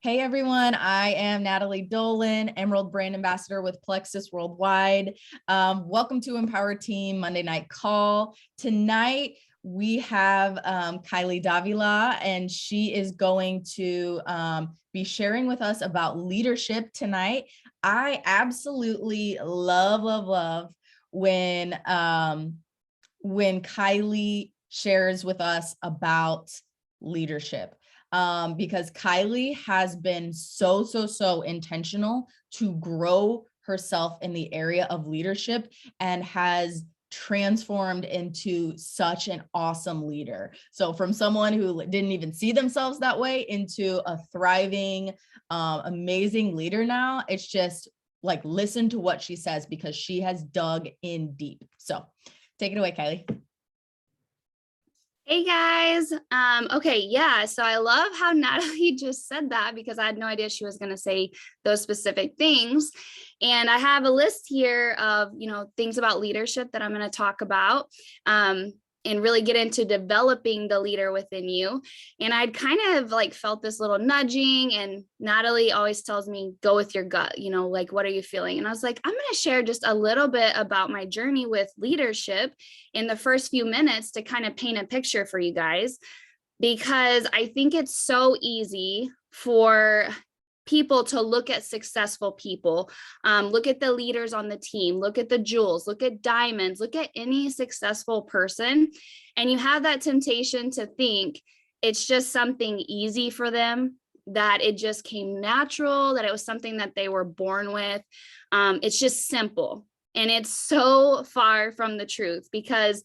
Hey everyone, I am Natalie Dolan, Emerald Brand Ambassador with Plexus Worldwide. Welcome to Empower Team Monday Night Call. Tonight we have Kylee Davila, and she is going to be sharing with us about leadership tonight. I absolutely love when Kylee shares with us about leadership. Because Kylee has been so intentional to grow herself in the area of leadership and has transformed into such an awesome leader. So from someone who didn't even see themselves that way into a thriving, amazing leader now, it's just like, listen to what she says because she has dug in deep. So take it away, Kylee. Hey guys. Okay, yeah. So I love how Natalie just said that because I had no idea she was going to say those specific things. And I have a list here of, things about leadership that I'm going to talk about. And really get into developing the leader within you. And I'd kind of like felt this little nudging, and Natalie always tells me, go with your gut, like, what are you feeling? And I was like, I'm going to share just a little bit about my journey with leadership in the first few minutes to kind of paint a picture for you guys, because I think it's so easy for people to look at successful people, look at the leaders on the team, look at the jewels, look at diamonds, look at any successful person. And you have that temptation to think it's just something easy for them, that it just came natural, that it was something that they were born with. It's just simple. And it's so far from the truth, because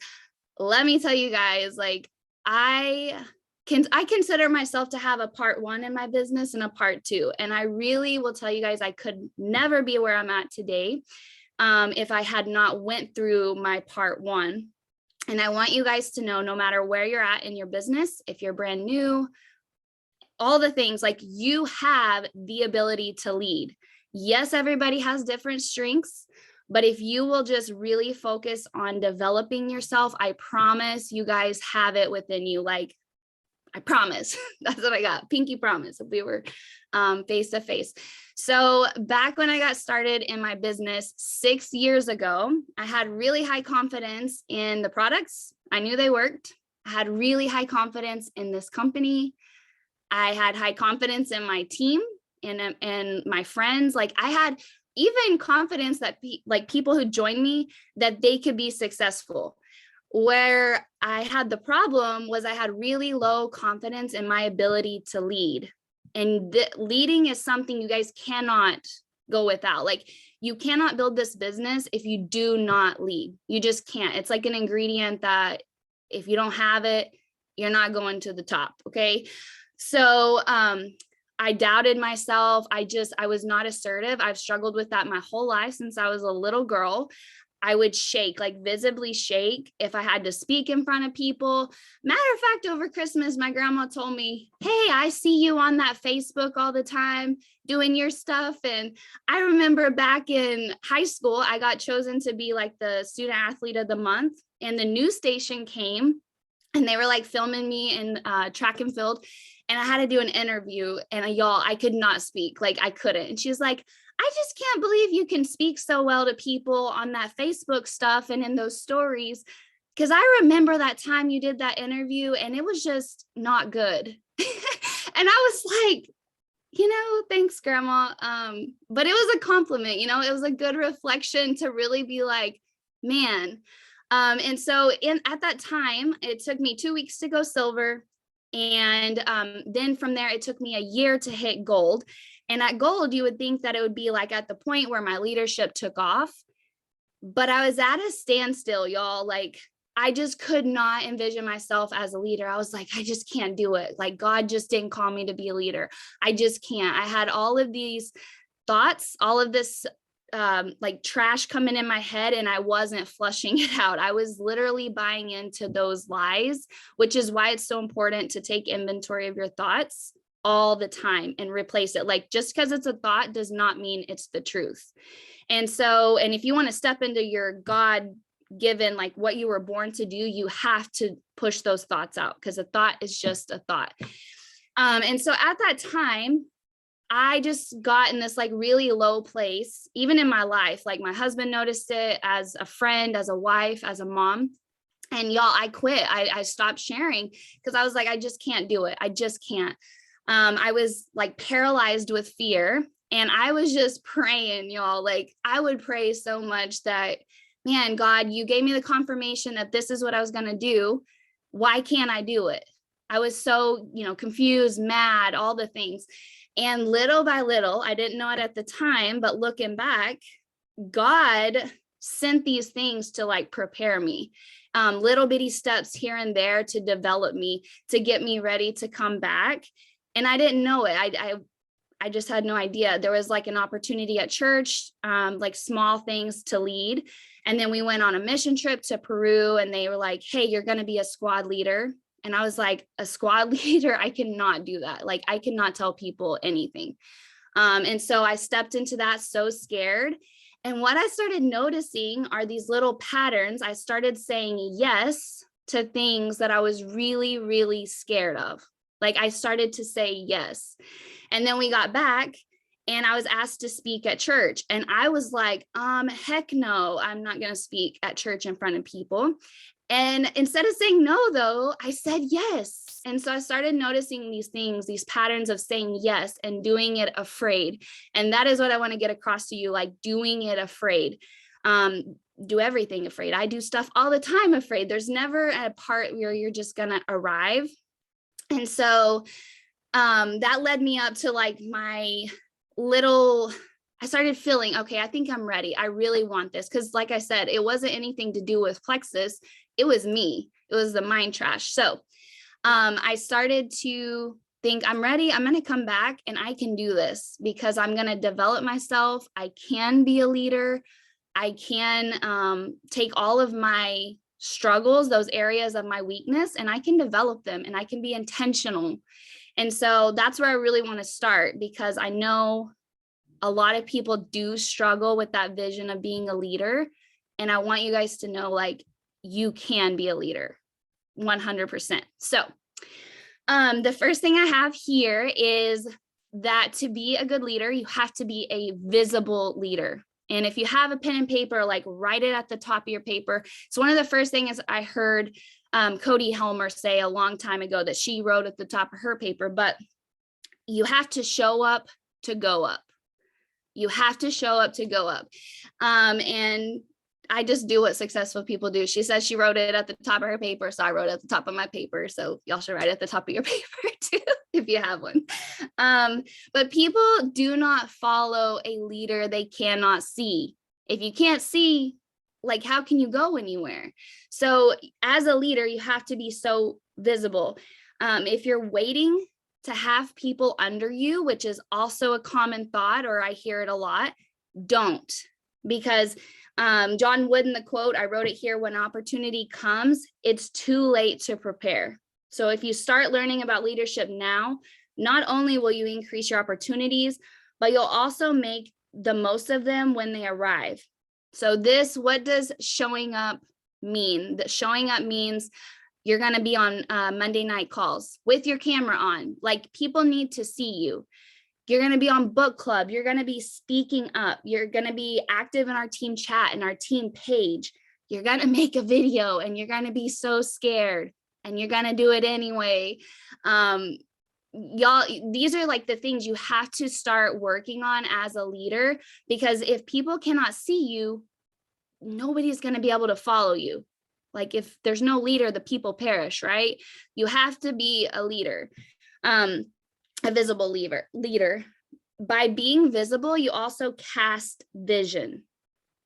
let me tell you guys, like, I consider myself to have a part one in my business and a part two. And I really will tell you guys, I could never be where I'm at today if I had not went through my part one. And I want you guys to know, no matter where you're at in your business, if you're brand new, all the things, like, you have the ability to lead. Yes, everybody has different strengths, but if you will just really focus on developing yourself, I promise you guys have it within you. Like, I promise. That's what I got. Pinky promise if we were face to face. So back when I got started in my business 6 years ago, I had really high confidence in the products. I knew they worked. I had really high confidence in this company. I had high confidence in my team and my friends. Like, I had even confidence that people who joined me, that they could be successful. Where I had the problem was I had really low confidence in my ability to lead. And leading is something you guys cannot go without. Like, you cannot build this business if you do not lead. You just can't. It's like an ingredient that if you don't have it, you're not going to the top. Okay. So I doubted myself. I was not assertive. I've struggled with that my whole life since I was a little girl. I would shake, like visibly shake, if I had to speak in front of people. Matter of fact, over Christmas, my grandma told me, hey, I see you on that Facebook all the time doing your stuff. And I remember back in high school, I got chosen to be like the student athlete of the month. And the news station came and they were like filming me in track and field. And I had to do an interview, and y'all, I could not speak. Like, I couldn't. And she was like, I just can't believe you can speak so well to people on that Facebook stuff and in those stories. Because I remember that time you did that interview and it was just not good. And I was like, thanks, Grandma. But it was a compliment, it was a good reflection to really be like, man. And so at that time, it took me 2 weeks to go silver. And then from there, it took me a year to hit gold. And at gold, you would think that it would be like at the point where my leadership took off. But I was at a standstill, y'all. Like, I just could not envision myself as a leader. I was like, I just can't do it. Like, God just didn't call me to be a leader. I just can't. I had all of these thoughts, all of this like trash coming in my head, and I wasn't flushing it out. I was literally buying into those lies, which is why it's so important to take inventory of your thoughts all the time and replace it. Like, just because it's a thought does not mean it's the truth. And if you want to step into your God given, like what you were born to do, you have to push those thoughts out, because a thought is just a thought. And so at that time, I just got in this like really low place, even in my life. Like my husband noticed it, as a friend, as a wife, as a mom. And y'all, I quit. I stopped sharing because I was like, I just can't do it. I just can't. I was like paralyzed with fear. And I was just praying, y'all. Like I would pray so much that, man, God, you gave me the confirmation that this is what I was going to do. Why can't I do it? I was so, confused, mad, all the things. And little by little, I didn't know it at the time, but looking back, God sent these things to like prepare me. Little bitty steps here and there to develop me, to get me ready to come back. And I didn't know it. I just had no idea. There was like an opportunity at church, like small things to lead. And then we went on a mission trip to Peru, and they were like, hey, you're going to be a squad leader. And I was like, a squad leader? I cannot do that. Like, I cannot tell people anything. And so I stepped into that so scared. And what I started noticing are these little patterns. I started saying yes to things that I was really, really scared of. Like I started to say yes. And then we got back and I was asked to speak at church. And I was like, heck no, I'm not going to speak at church in front of people. And instead of saying no, though, I said yes. And so I started noticing these things, these patterns of saying yes and doing it afraid. And that is what I want to get across to you, like doing it afraid. Do everything afraid. I do stuff all the time afraid. There's never a part where you're just going to arrive. And so that led me up to like my I started feeling, okay, I think I'm ready. I really want this. Because like I said, it wasn't anything to do with plexus. It was me. It was the mind trash. So I started to think I'm ready. I'm going to come back and I can do this because I'm going to develop myself. I can be a leader. I can take all of my struggles, those areas of my weakness, and I can develop them and I can be intentional. And so that's where I really want to start, because I know a lot of people do struggle with that vision of being a leader. And I want you guys to know, like, you can be a leader 100%. So the first thing I have here is that to be a good leader, you have to be a visible leader. And if you have a pen and paper, like write it at the top of your paper. So one of the first things I heard Cody Helmer say a long time ago that she wrote at the top of her paper, but you have to show up to go up. You have to show up to go up. And I just do what successful people do. She says she wrote it at the top of her paper, so I wrote it at the top of my paper. So y'all should write it at the top of your paper too, if you have one. But people do not follow a leader they cannot see. If you can't see, like, how can you go anywhere? So as a leader, you have to be so visible. If you're waiting to have people under you, which is also a common thought, or I hear it a lot, don't. Because John Wood in the quote, I wrote it here, when opportunity comes, it's too late to prepare. So if you start learning about leadership now, not only will you increase your opportunities, but you'll also make the most of them when they arrive. So what does showing up mean? That showing up means you're going to be on Monday night calls with your camera on. Like, people need to see you. You're going to be on book club. You're going to be speaking up. You're going to be active in our team chat and our team page. You're going to make a video and you're going to be so scared and you're going to do it anyway. Y'all, these are like the things you have to start working on as a leader, because if people cannot see you, nobody's going to be able to follow you. Like, if there's no leader, the people perish, right? You have to be a leader. A visible leader. By being visible, you also cast vision.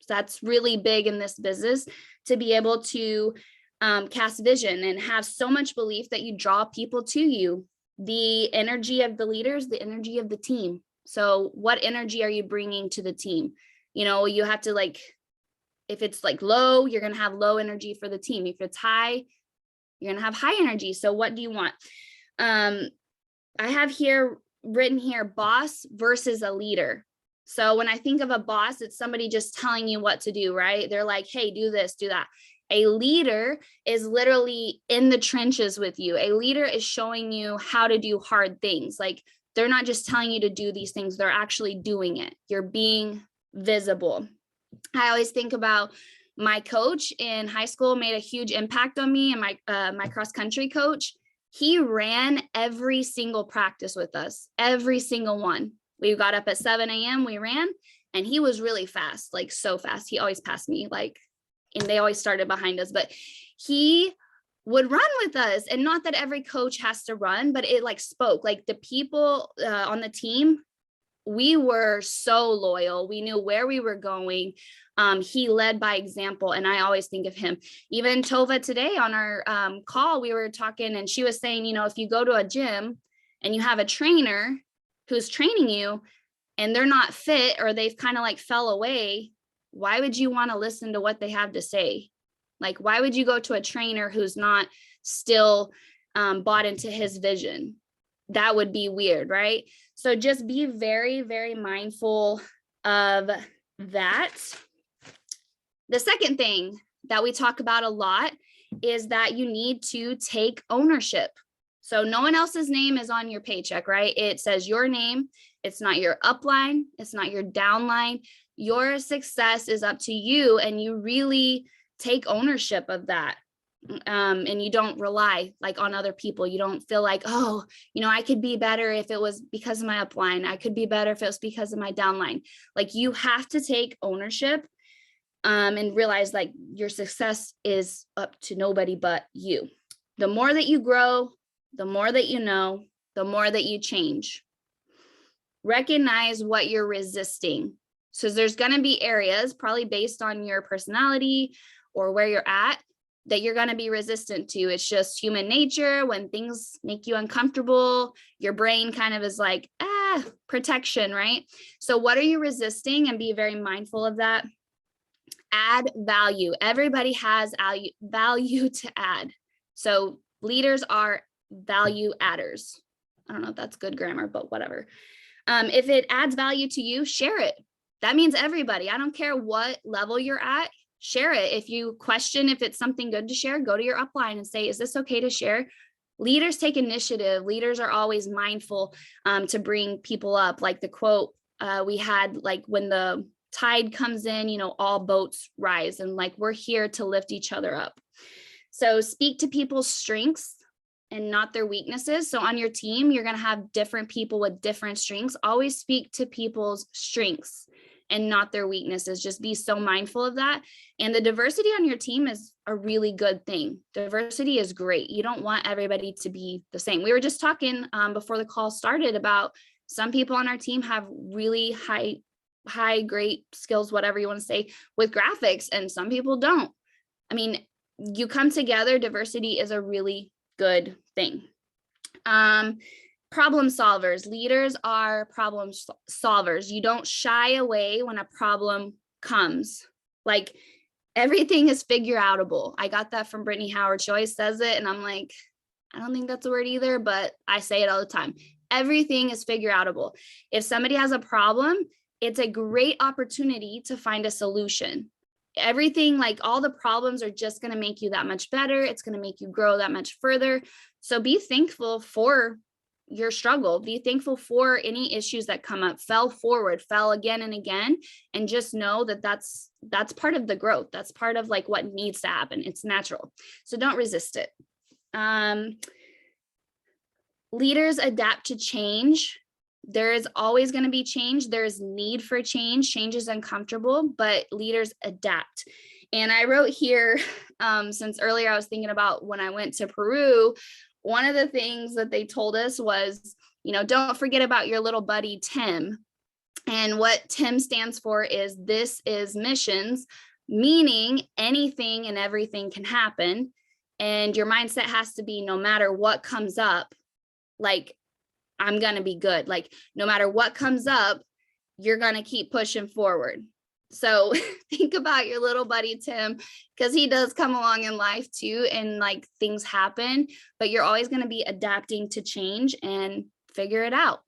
So that's really big in this business, to be able to cast vision and have so much belief that you draw people to you. The energy of the leaders, the energy of the team. So what energy are you bringing to the team? You have to, like, if it's like low, you're going to have low energy for the team. If it's high, you're going to have high energy. So what do you want? I have here written here, boss versus a leader. So when I think of a boss, it's somebody just telling you what to do, right? They're like, hey, do this, do that. A leader is literally in the trenches with you. A leader is showing you how to do hard things. Like, they're not just telling you to do these things, they're actually doing it. You're being visible. I always think about my coach in high school made a huge impact on me, and my cross country coach. He ran every single practice with us, every single one. We got up at 7 a.m. We ran, and he was really fast, like so fast. He always passed me, like, and they always started behind us, but he would run with us. And not that every coach has to run, but it like spoke, like the people on the team, we were so loyal. We knew where we were going. He led by example. And I always think of him. Even Tova today on our call, we were talking, and she was saying, you know, if you go to a gym and you have a trainer who's training you and they're not fit, or they've kind of like fell away, why would you want to listen to what they have to say? Like, why would you go to a trainer who's not still bought into his vision? That would be weird, right? So just be very, very mindful of that. The second thing that we talk about a lot is that you need to take ownership. So no one else's name is on your paycheck, right? It says your name. It's not your upline. It's not your downline. Your success is up to you, and you really take ownership of that. And you don't rely like on other people. You don't feel like, oh, you know, I could be better if it was because of my upline. I could be better if it was because of my downline. Like, you have to take ownership and realize like your success is up to nobody but you. The more that you grow, the more that you know, the more that you change. Recognize what you're resisting. So there's going to be areas, probably based on your personality or where you're at, that you're going to be resistant to. It's just human nature. When things make you uncomfortable, your brain kind of is like, protection, right? So what are you resisting? And be very mindful of that. Add value. Everybody has value to add. So leaders are value adders. I don't know if that's good grammar, but whatever. If it adds value to you, share it. That means everybody. I don't care what level you're at. Share it. If you question if it's something good to share, go to your upline and say, is this okay to share? Leaders take initiative. Leaders are always mindful to bring people up. Like the quote we had, like, when the tide comes in, you know, all boats rise, and like, we're here to lift each other up. So speak to people's strengths and not their weaknesses. So on your team, you're going to have different people with different strengths. Always speak to people's strengths and not their weaknesses. Just be so mindful of that. And the diversity on your team is a really good thing. Diversity is great. You don't want everybody to be the same. We were just talking before the call started about some people on our team have really high, great skills, whatever you want to say, with graphics, and some people don't. I mean, you come together, diversity is a really good thing. Problem solvers. Leaders are problem solvers. You don't shy away when a problem comes. Like, everything is figure outable. I got that from Brittany Howard. She always says it, and I'm like, I don't think that's a word either, but I say it all the time. Everything is figure outable. If somebody has a problem, it's a great opportunity to find a solution. Everything, like all the problems, are just going to make you that much better. It's going to make you grow that much further. So be thankful for your struggle. Be thankful for any issues that come up. Fell forward, fell again and again, and just know that that's part of the growth. That's part of like what needs to happen. It's natural. So don't resist it. Leaders adapt to change. There is always going to be change. There is need for change. Change is uncomfortable, but leaders adapt. And I wrote here, since earlier I was thinking about when I went to Peru, one of the things that they told us was, you know, don't forget about your little buddy, Tim. And what Tim stands for is, this is missions, meaning anything and everything can happen. And your mindset has to be, no matter what comes up, like, I'm going to be good. Like, no matter what comes up, you're going to keep pushing forward. So think about your little buddy, Tim, because he does come along in life too. And like, things happen, but you're always going to be adapting to change and figure it out.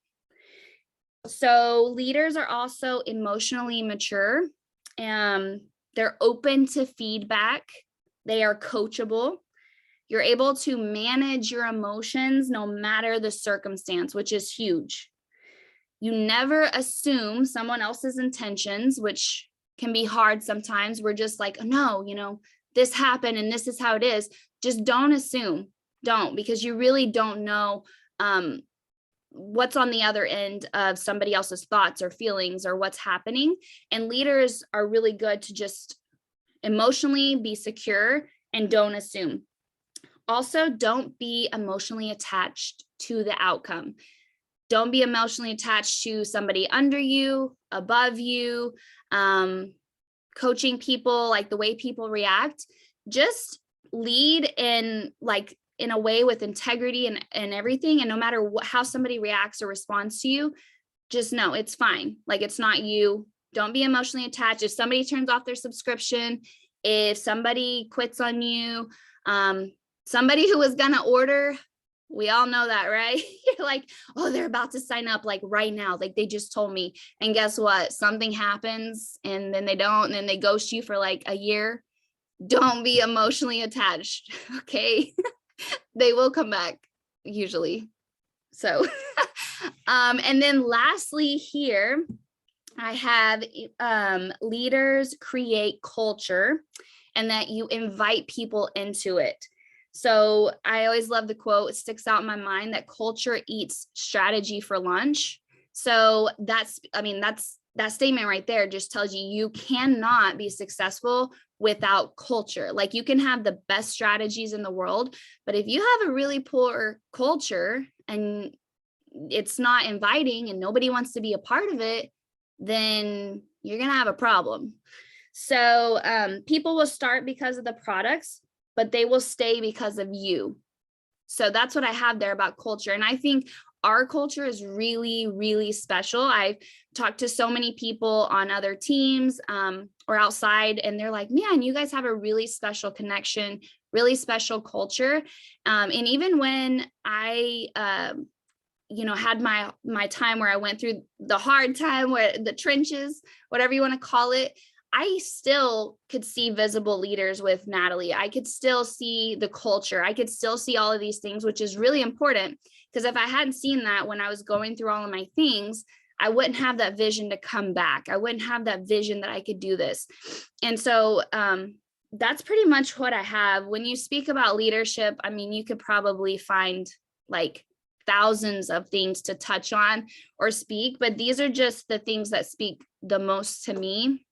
So leaders are also emotionally mature. They're open to feedback. They are coachable. You're able to manage your emotions no matter the circumstance, which is huge. You never assume someone else's intentions, which can be hard sometimes. We're just like, oh, no, this happened and this is how it is. Just don't assume. Don't, because you really don't know what's on the other end of somebody else's thoughts or feelings or what's happening. And leaders are really good to just emotionally be secure and don't assume. Also, don't be emotionally attached to the outcome. Don't be emotionally attached to somebody under you, above you, coaching people, like the way people react. Just lead in a way with integrity and everything. And no matter how somebody reacts or responds to you, just know it's fine. Like, it's not you. Don't be emotionally attached. If somebody turns off their subscription, if somebody quits on you, somebody who was going to order, we all know that, right? You're like, oh, they're about to sign up like right now. Like, they just told me. And guess what? Something happens and then they don't, and then they ghost you for like a year. Don't be emotionally attached. Okay. They will come back usually. So, and then lastly here, I have leaders create culture and that you invite people into it. So I always love the quote, it sticks out in my mind, that culture eats strategy for lunch. So that statement right there just tells you you cannot be successful without culture. Like, you can have the best strategies in the world, but if you have a really poor culture and it's not inviting and nobody wants to be a part of it, then you're going to have a problem. So people will start because of the products, but they will stay because of you. So that's what I have there about culture. And I think our culture is really, really special. I've talked to so many people on other teams or outside, and they're like, man, you guys have a really special connection, really special culture. And even when I, had my time where I went through the hard time, where the trenches, whatever you want to call it, I still could see visible leaders with Natalie. I could still see the culture. I could still see all of these things, which is really important, because if I hadn't seen that when I was going through all of my things, I wouldn't have that vision to come back. I wouldn't have that vision that I could do this. And so that's pretty much what I have. When you speak about leadership, I mean, you could probably find like thousands of things to touch on or speak, but these are just the things that speak the most to me.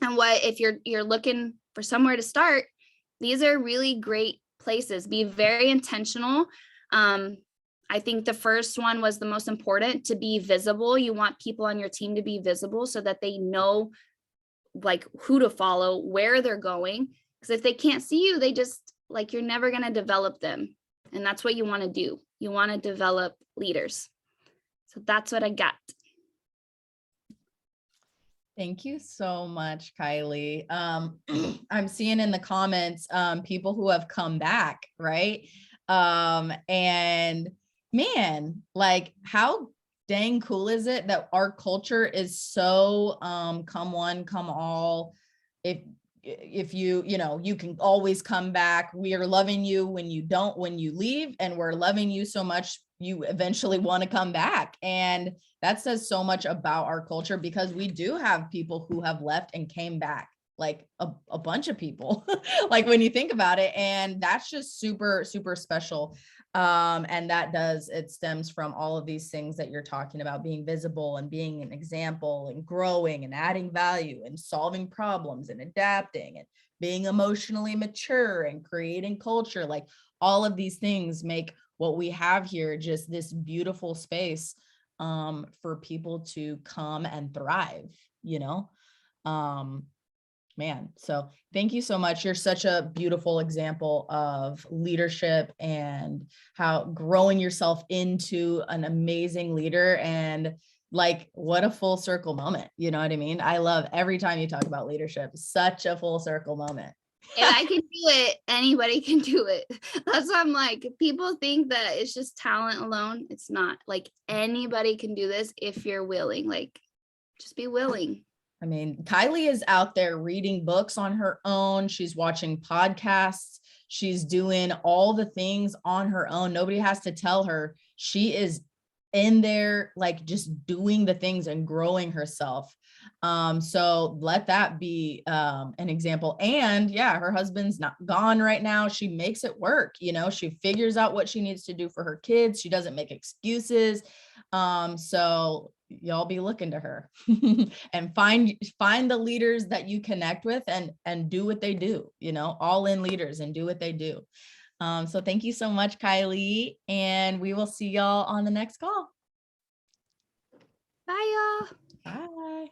And if you're looking for somewhere to start, these are really great places. Be very intentional. I think the first one was the most important, to be visible. You want people on your team to be visible so that they know like who to follow, where they're going. Because if they can't see you, they just you're never going to develop them. And that's what you want to do. You want to develop leaders. So that's what I got. Thank you so much, Kylee. I'm seeing in the comments, people who have come back, right? And man, like, how dang cool is it that our culture is so come one, come all. If you can always come back. We are loving you when you leave, and we're loving you so much you eventually want to come back. And that says so much about our culture, because we do have people who have left and came back, like a bunch of people, like when you think about it. And that's just super, super special. And it stems from all of these things that you're talking about, being visible and being an example and growing and adding value and solving problems and adapting and being emotionally mature and creating culture. Like, all of these things make what we have here just this beautiful space for people to come and thrive, man. So thank you so much. You're such a beautiful example of leadership and how growing yourself into an amazing leader, and like, what a full circle moment. You know what I mean? I love every time you talk about leadership, such a full circle moment. If I can do it, anybody can do it. That's why I'm like, people think that it's just talent alone. It's not. Like, anybody can do this if you're willing. Like, just be willing. I mean, Kylee is out there reading books on her own. She's watching podcasts. She's doing all the things on her own. Nobody has to tell her. She is in there, like just doing the things and growing herself. So let that be an example. And yeah, her husband's not gone right now. She makes it work. You know, she figures out what she needs to do for her kids. She doesn't make excuses. So y'all be looking to her and find the leaders that you connect with and do what they do, you know, all in leaders and do what they do. So thank you so much, Kylee, and we will see y'all on the next call. Bye, y'all. Bye.